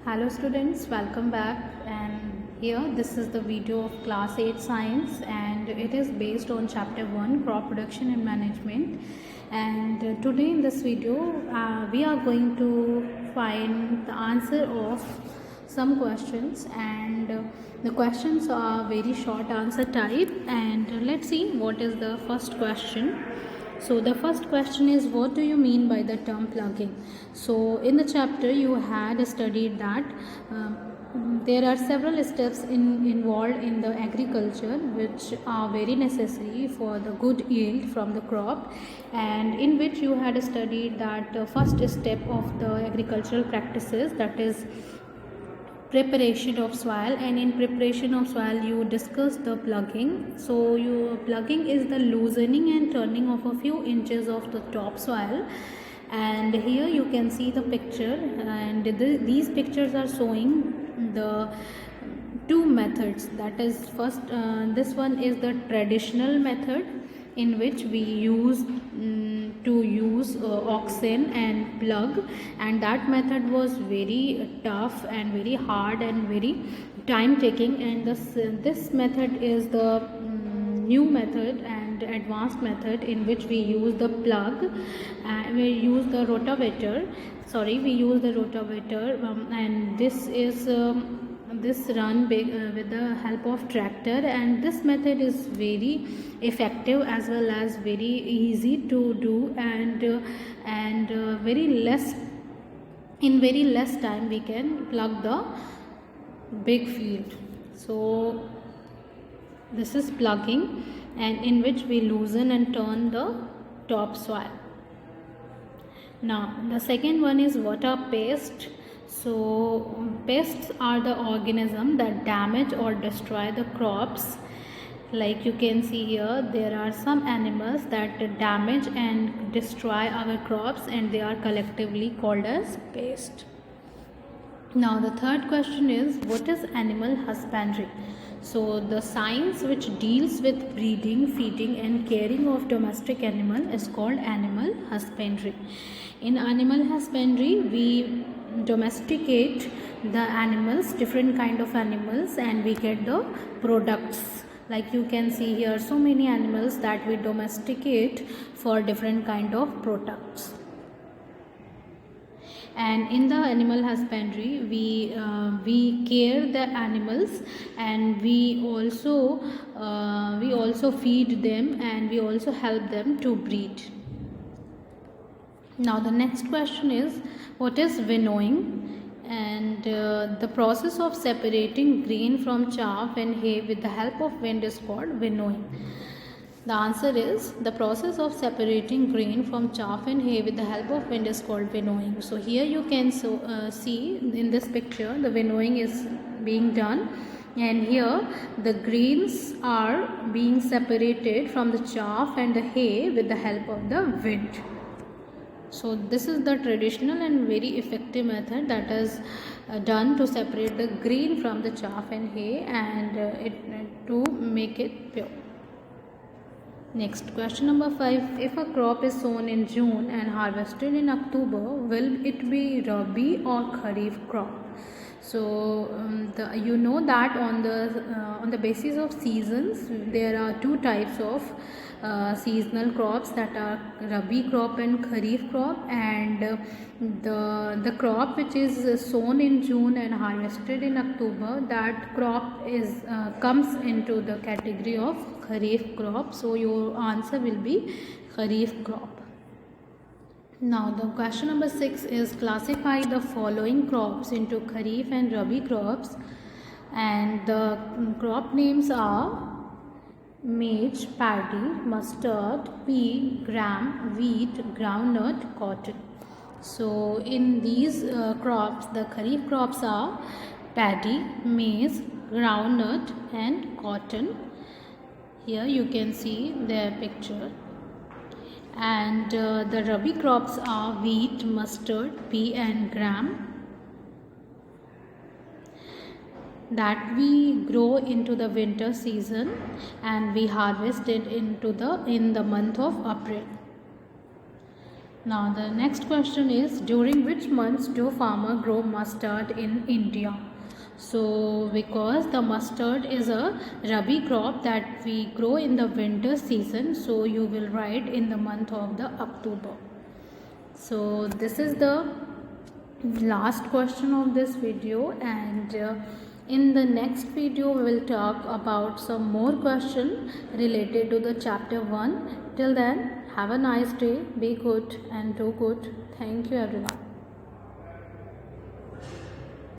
Hello students, welcome back, and here this is the video of class 8 science, and it is based on chapter 1 crop production and management. And today in this video we are going to find the answer of some questions, and the questions are very short answer type. And let's see what is the first question. So the first question is, what do you mean by the term plugging? So in the chapter you had studied that there are several steps involved in the agriculture which are very necessary for the good yield from the crop, and in which you had studied that first step of the agricultural practices, that is preparation of soil. And in preparation of soil you discuss the plugging. So your plugging is the loosening and turning of a few inches of the topsoil, and here you can see the picture, and these pictures are showing the two methods. That is, first this one is the traditional method in which we use to use oxen and plug, and that method was very tough and very hard and very time taking. And this method is the new method and advanced method in which we use the plug, we use the rotavator, and this is this run with the help of tractor, and this method is very effective as well as very easy to do, and very less time we can plug the big field. So this is plugging, and in which we loosen and turn the topsoil. Now the second one is, what are pests? So pests are the organisms that damage or destroy the crops. Like you can see here, there are some animals that damage and destroy our crops, and they are collectively called as pests. Now the third question is, what is animal husbandry? So the science which deals with breeding, feeding and caring of domestic animal is called animal husbandry. In animal husbandry we domesticate the animals, different kind of animals, and we get the products. Like you can see here, so many animals that we domesticate for different kind of products. And in the animal husbandry we care the animals, and we also feed them, and we also help them to breed. Now the next question is, what is winnowing? And the process of separating grain from chaff and hay with the help of wind is called winnowing. The answer is, the process of separating grain from chaff and hay with the help of wind is called winnowing. So here you can see in this picture the winnowing is being done, and here the grains are being separated from the chaff and the hay with the help of the wind. So this is the traditional and very effective method that is done to separate the grain from the chaff and hay, and to make it pure. Next, question number 5. If a crop is sown in June and harvested in October, will it be Rabi or Kharif crop? So you know that on the basis of seasons there are two types of seasonal crops, that are Rabi crop and Kharif crop, and the crop which is sown in June and harvested in October, that crop is comes into the category of Kharif crop. So your answer will be Kharif crop. Now the question number 6 is, classify the following crops into Kharif and Rabi crops, and the crop names are maize, paddy, mustard, pea, gram, wheat, groundnut, cotton. So in these crops, the Kharif crops are paddy, maize, groundnut and cotton. Here you can see their picture. And the Rabi crops are wheat, mustard, pea and gram, that we grow into the winter season, and we harvest it in the month of April. Now the next question is, during which months do farmers grow mustard in India? So because the mustard is a rabi crop that we grow in the winter season, so you will write in the month of the October. So this is the last question of this video, and in the next video we will talk about some more questions related to the chapter 1. Till then, have a nice day, be good and do good. Thank you everyone.